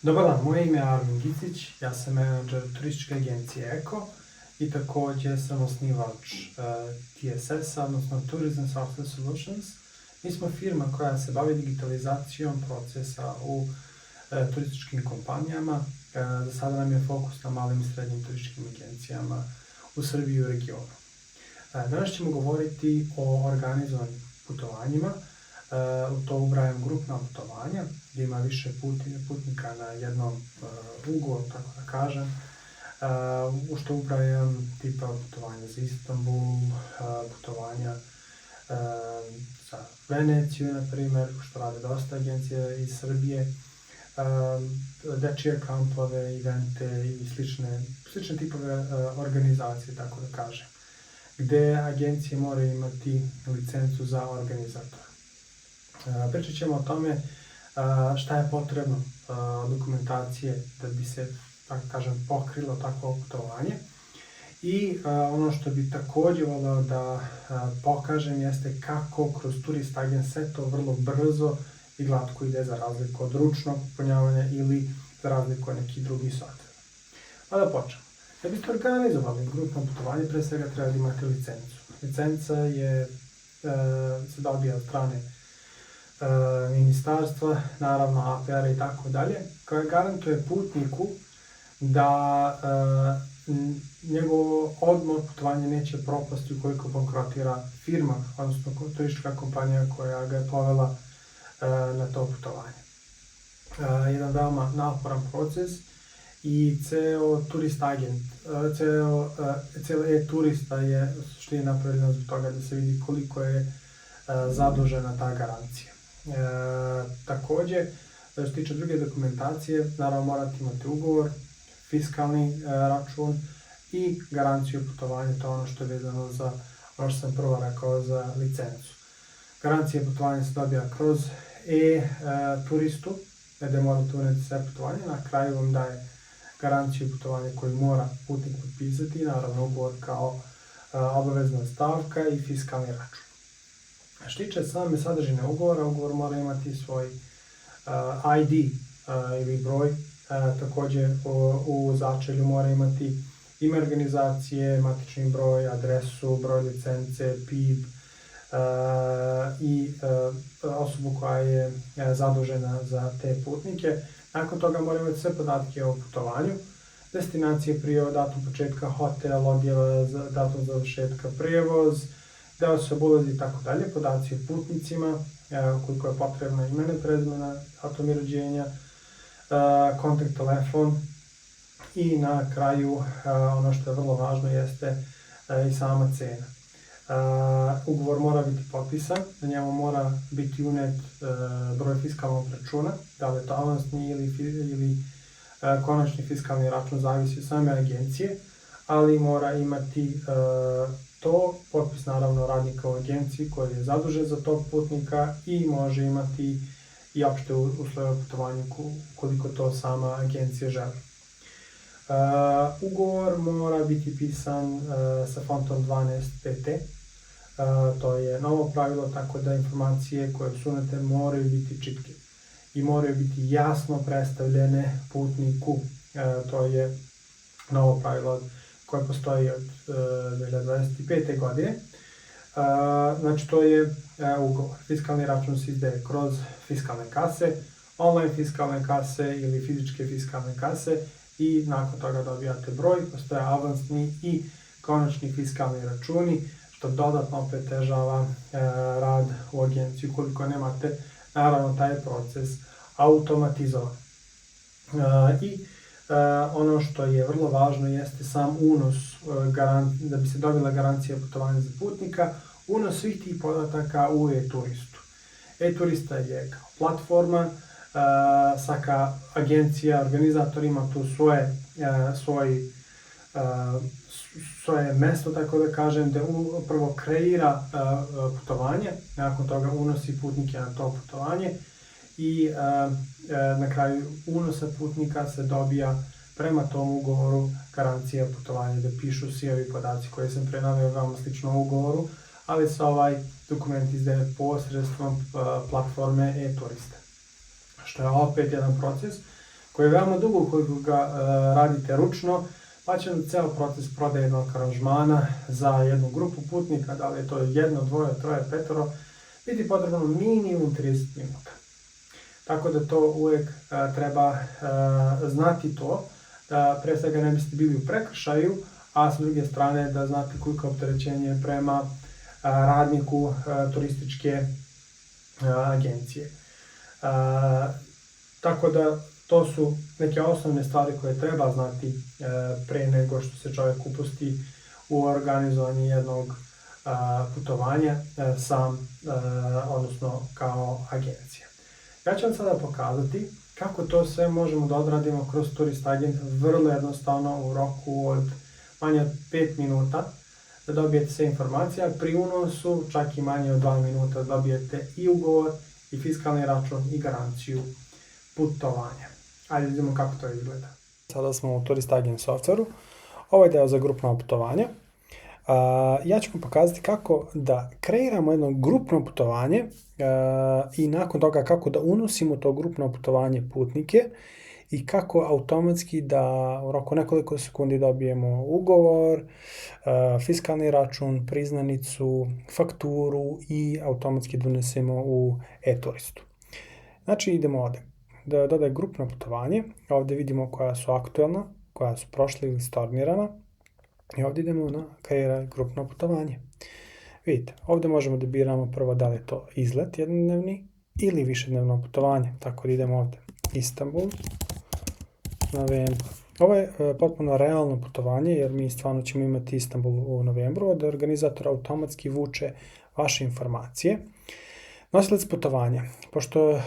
Dobar dan, moje ime je Armin Gicić, ja sam menadžer turističke agencije Eko i također sam osnivač TSS-a, odnosno Tourism Software Solutions. Mi smo firma koja se bavi digitalizacijom procesa u turističkim kompanijama. Za sada nam je fokus na malim i srednjim turističkim agencijama u Srbiji i u regionu. Danas ćemo govoriti o organizovanim putovanjima. U to ubrajam grupna putovanja, gdje ima više putnika na jednom ugovoru, tako da kažem. U što ubrajam tipa putovanja za Istanbul, putovanja za Veneciju, na primjer, što rade dosta agencije iz Srbije, dečije kampove, evente i slične tipove organizacije, tako da kažem, gdje agencije moraju imati licencu za organizatora. Pričat ćemo o tome šta je potrebno dokumentacije da bi se, tako kažem, pokrilo takvo putovanje. I ono što bi također volio da pokažem jeste kako kroz Turist Agent sve to vrlo brzo i glatko ide, za razliku od ručnog popunjavanja ili za razliku od nekih drugih software. A da počnemo. Da biste organizovali grupno putovanje, pre svega treba da imate licencu. Licenca se dobija od strane ministarstva, naravno APR i tako dalje, koja garantuje putniku da njegovo odmor putovanje neće propasti ukoliko bankrotira firma, odnosno turistička kompanija koja ga je povela na to putovanje. Jedan veoma naporan proces i ceo Turist Agent, cijela e-turista je što je napravljeno zbog toga da se vidi koliko je zadužena ta garancija. Također, što se tiče druge dokumentacije, naravno morate imati ugovor, fiskalni račun i garanciju putovanja, to je ono što je vezano za ono što sam prvo rekao za licencu. Garancija putovanja se dobija kroz e-turistu, gdje morate uneti sve putovanje, na kraju vam daje garanciju putovanja koju mora putnik potpisati, naravno ugovor kao obavezna stavka i fiskalni račun. Što tiče same sadržine ugovora, ugovor mora imati svoj ID ili broj, također u začelju mora imati ime organizacije, matični broj, adresu, broj licence, PIB i osobu koja je zadužena za te putnike. Nakon toga mora imati sve podatke o putovanju, destinacije, prijava, datum početka, hotel, odjela, datum završetka, prijevoz, deo se obulazi i tako dalje, podaci o putnicima, koliko je potrebno imena, prezimena, datum rođenja, kontakt telefon i na kraju ono što je vrlo važno jeste i sama cena. Ugovor mora biti potpisan, na njemu mora biti unet broj fiskalnog računa, da li je to avansni ili konačni fiskalni račun, zavisi od same agencije, ali mora imati to, potpis naravno radnika u agenciji koji je zadužen za tog putnika i može imati i opšte uslove o putovanju koliko to sama agencija želi. Ugovor mora biti pisan sa fontom 12 pt. To je novo pravilo, tako da informacije koje su unete moraju biti čitke i moraju biti jasno predstavljene putniku. To je novo pravilo koje postoji od 2025. godine. Znači, to je ugovor. Fiskalni račun se izdaje kroz fiskalne kase, online fiskalne kase ili fizičke fiskalne kase i nakon toga dobijate broj, postoje avansni i konačni fiskalni računi, što dodatno otežava rad u agenciji ukoliko nemate, naravno, taj proces automatizovan. Ono što je vrlo važno jeste sam unos, da bi se dobila garancija putovanja za putnika, unos svih tih podataka u e-turistu. E-turista je kao platforma, svaka agencija, organizator ima tu svoje mesto, tako da kažem, da prvo kreira putovanje, nakon toga unosi putnike na to putovanje i na kraju unosa putnika se dobija prema tom ugovoru garancija putovanja, da pišu svi ovi podaci koje sam pre naveo veoma slično u ugovoru, ali se ovaj dokument izdaje posredstvom platforme e-turista. Što je opet jedan proces koji je veoma dugo ukoliko ga radite ručno, pa će ceo proces prodajnog aranžmana za jednu grupu putnika, da li je to 1, 2, 3, 5, biti potrebno minimum 30 minuta. Tako da to uvek treba znati to, da pre svega ne biste bili u prekršaju, a s druge strane da znate koliko opterećenje prema radniku turističke agencije. Tako da to su neke osnovne stvari koje treba znati pre nego što se čovjek upusti u organizovanje jednog putovanja sam, odnosno kao agencija. Ja ću vam sada pokazati kako to sve možemo da odradimo kroz Turist Agent vrlo jednostavno u roku od manje od 5 minuta da dobijete sve informacije, a pri unosu čak i manje od 2 minuta da dobijete i ugovor, i fiskalni račun, i garanciju putovanja. Ajde vidimo kako to izgleda. Sada smo u Turist Agent softveru. Ovo je deo za grupno putovanje. Ja ću vam pokazati kako da kreiramo jedno grupno putovanje i nakon toga kako da unosimo to grupno putovanje putnike i kako automatski da u roku nekoliko sekundi dobijemo ugovor, fiskalni račun, priznanicu, fakturu i automatski donesemo u e-turistu. Znači idemo ovde. Da dodaj grupno putovanje, ovde vidimo koja su aktualna, koja su prošla ili stornirana. I ovdje idemo na kreiraj grupno putovanje. Vidite, ovdje možemo da biramo prvo da li je to izlet jednodnevni ili višednevno putovanje. Tako da idemo ovdje Istanbul, novembar. Ovo je potpuno realno putovanje jer mi stvarno ćemo imati Istanbul u novembru, od organizatora automatski vuče vaše informacije. Nosilac putovanja, pošto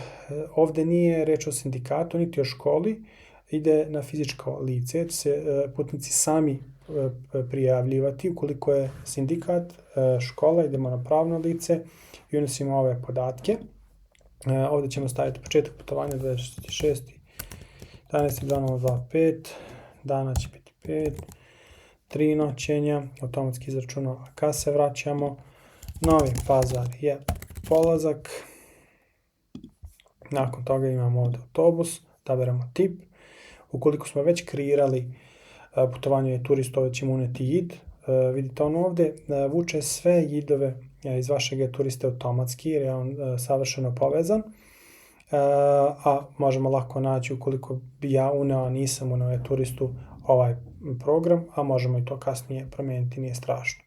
ovdje nije reč o sindikatu niti o školi, ide na fizičko lice, će se putnici sami prijavljivati. Ukoliko je sindikat, škola, idemo na pravno lice i unosimo ove podatke. Ovdje ćemo staviti početak putovanja 26. 11.2025, dana će biti 5, 3 noćenja, automatski izračunava kad se vraćamo. Novi Pazar je polazak. Nakon toga imamo ovdje autobus, odaberemo tip. Ukoliko smo već kreirali putovanje je turist, ovdje ćemo uneti JID. Vidite on ovdje vuče sve JID-ove iz vašeg turiste automatski jer je on savršeno povezan. A možemo lako naći ukoliko bi ja uneo, a nisam uneo turistu ovaj program, a možemo i to kasnije promijeniti, nije strašno.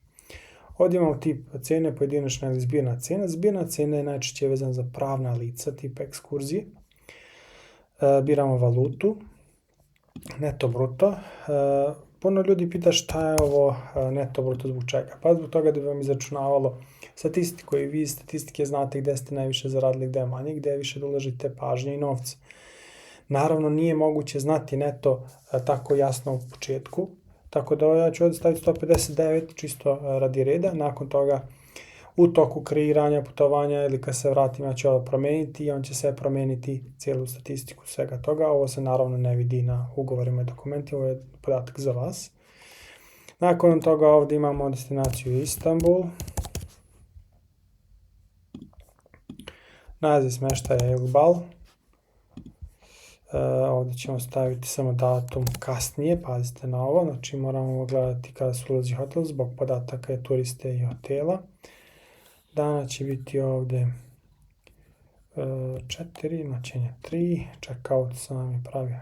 Ovdje imamo tip cene, pojedinačna ili zbirna cena. Zbirna cena je najčešće vezana za pravna lica, tip ekskurzije. Biramo valutu, neto bruto. Puno ljudi pita šta je ovo neto bruto, zbog čega? Pa zbog toga da bi vam izračunavalo statistiku i vi statistike znate gde ste najviše zaradili, gde je manje, gde više da ulažite pažnje i novca. Naravno nije moguće znati neto tako jasno u početku, tako da ja ću ovdje staviti 159 čisto radi reda. Nakon toga u toku kreiranja putovanja ili kad se vratim ja ću ovo promijeniti i on će sve promijeniti cijelu statistiku svega toga. Ovo se naravno ne vidi na ugovorima i dokumentima, ovo je podatak za vas. Nakon toga ovdje imamo destinaciju Istanbul. Naziv smještaja Elbal. Ovdje ćemo staviti samo datum kasnije, pazite na ovo, znači moramo gledati kada se ulazi hotel zbog podataka je turiste i hotela. Dana će biti ovdje 4, noćenja 3, check-out sam je pravio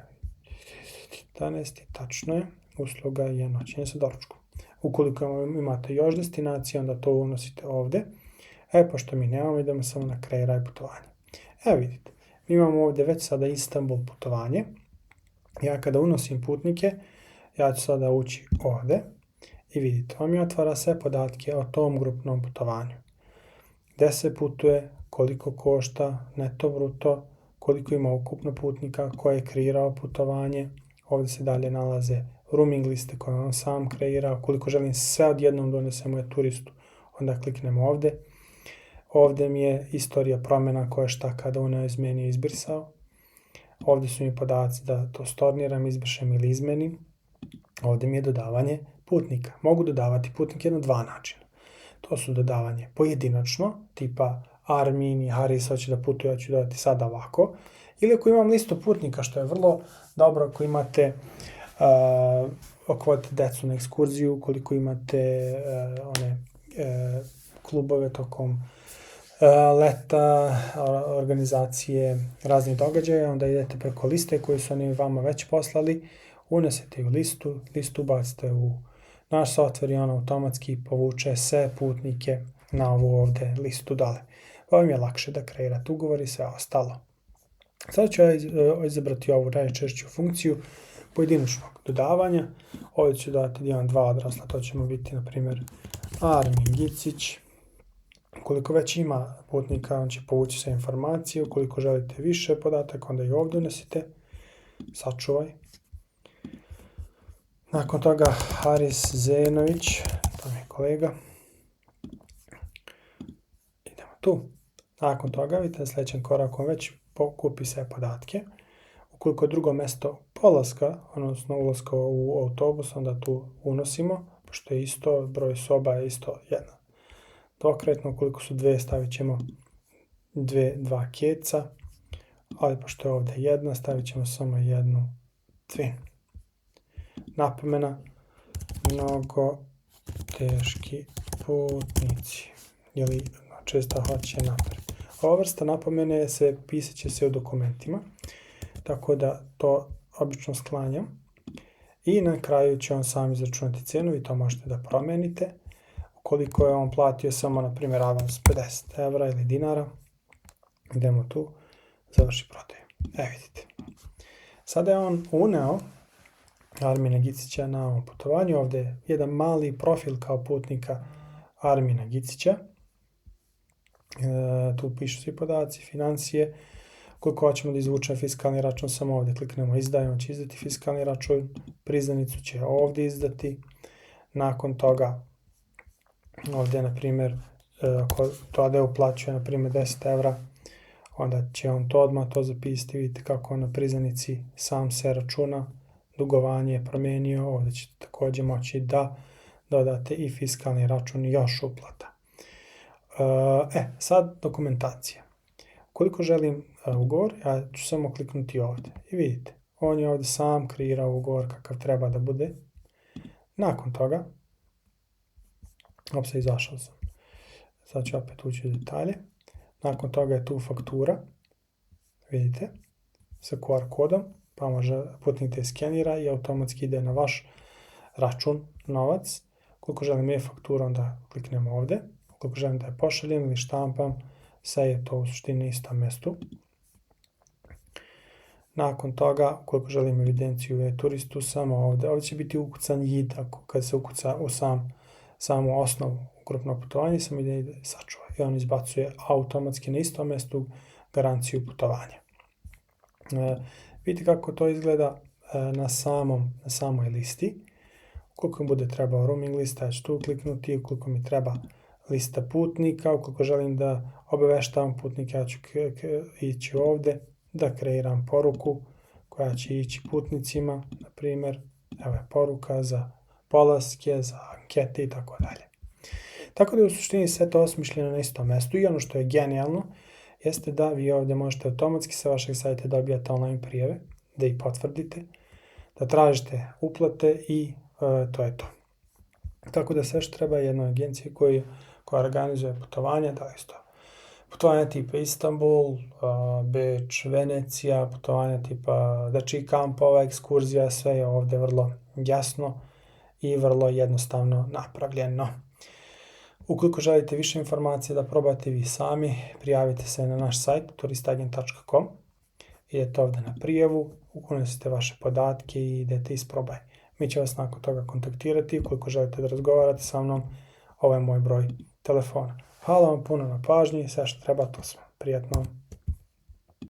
11, tačno je, usluga je noćenje sa doručkom. Ukoliko imate još destinacije, onda to unosite ovdje. Pošto mi nemamo, idemo samo na kreiraj putovanje. Vidite, mi imamo ovdje već sada Istanbul putovanje. Ja kada unosim putnike, ja ću sada ući ovdje i vidite, on mi otvara sve podatke o tom grupnom putovanju. Gde se putuje, koliko košta, neto bruto, koliko ima ukupno putnika, ko je kreirao putovanje. Ovdje se dalje nalaze roaming liste koje on sam kreirao. Koliko želim sve odjednom donesemo je turistu, onda kliknemo ovdje. Ovdje mi je istorija promjena koje šta kada uneo izmenio i izbrisao. Ovdje su mi podaci da to storniram, izbrišem ili izmenim. Ovdje mi je dodavanje putnika. Mogu dodavati putnike na dva načina. To su dodavanje pojedinačno, tipa Armin i Haris hoće da putuju, ja ću dodati sada ovako. Ili ako imam listu putnika, što je vrlo dobro ako imate ako vodite decu na ekskurziju, ukoliko imate klubove tokom leta, organizacije raznih događaja, onda idete preko liste koju su oni vama već poslali, unesete u listu ubacite u naš softver i on automatski povuče sve putnike na ovu ovde listu dole. Pa vam je lakše da kreirate ugovor i sve ostalo. Sada ću ja izabrati ovu najčešću funkciju pojedinačnog dodavanja. Ovdje ću dodati da imam 2 odrasla, to ćemo biti, na primjer, Armin Gicić. Ukoliko već ima putnika, on će povući sve informacije. Ukoliko želite više podataka, onda i ovdje unesite. Sačuvaj. Nakon toga Haris Zenović, to mi je kolega. Idemo tu. Nakon toga, vidite, sljedećem korakom već pokupi sve podatke. Ukoliko je drugo mjesto polaska, odnosno ulaska u autobus, onda tu unosimo, pošto je isto, broj soba je isto jedna. Dvokretno, ukoliko su 2, stavit ćemo 2 keca, ali pošto je ovdje jedna, stavit ćemo samo jednu twin. Napomena, mnogo teški putnici, ili često hoće napred. Ova vrsta napomene pisat će se u dokumentima, tako da to obično sklanjam. I na kraju će on sam izračunati cenu i to možete da promenite. Ukoliko je on platio samo, na primjer, avans 50 evra ili dinara, idemo tu, završi prodaju. Vidite. Sada je on uneo Armina Gicića na ovom putovanju. Ovdje je jedan mali profil kao putnika Armina Gicića. Tu pišu svi podaci, financije. Ukoliko hoćemo da izvučemo fiskalni račun, samo ovdje kliknemo izdaj, on će izdati fiskalni račun, priznanicu će ovdje izdati. Nakon toga, ovdje, na primjer, ako to da uplaćuje, na primjer, 10 evra, onda će on to odmah to zapisati. Vidite kako na priznanici sam se računa, dugovanje je promijenio, ovdje ćete također moći da dodate i fiskalni račun i još uplata. Sad dokumentacija. Ukoliko želim ugovor, ja ću samo kliknuti ovdje i vidite, on je ovdje sam kreirao ugovor kakav treba da bude. Nakon toga, izašao sam. Sad ću opet ući u detalje. Nakon toga je tu faktura, vidite, sa QR kodom, pa može putnik da je skenira i automatski ide na vaš račun novac. Ukoliko želim e-fakturu, onda kliknemo ovdje. Ukoliko želim da je pošaljem ili štampam, sve je to u suštini na istom mjestu. Nakon toga, ukoliko želim evidenciju e-turistu, samo ovdje. Ovdje će biti ukucan JID, kad se ukuca u samu osnovu grupnog putovanja, samo ide sačuva. I on izbacuje automatski na istom mjestu garanciju putovanja. Vidite kako to izgleda na samoj listi. Ukoliko mi bude trebao roaming lista, ja ću tu kliknuti. Ukoliko mi treba lista putnika, ukoliko želim da obaveštavam putnika, ja ću ići ovdje, da kreiram poruku koja će ići putnicima, na primjer, evo je poruka za polaske, za ankete i tako dalje. Tako da je u suštini sve to osmišljeno na istom mjestu i ono što je genijalno jeste da vi ovdje možete automatski sa vašeg sajta dobijate online prijave, da ih potvrdite, da tražite uplate i to je to. Tako da sve što treba je jednoj agenciji koja organizuje putovanja, da li isto putovanja tipa Istanbul, Beč, Venecija, putovanja tipa dečiji kampova, ekskurzija, sve je ovdje vrlo jasno i vrlo jednostavno napravljeno. Ukoliko želite više informacije da probate vi sami, prijavite se na naš sajt turistagent.com, idete ovdje na prijavu, unesite vaše podatke i idete isprobaj. Mi će vas nakon toga kontaktirati. Ukoliko želite da razgovarate sa mnom, ovo je moj broj telefona. Hvala vam puno na pažnji, sve što treba to smo. Prijatno.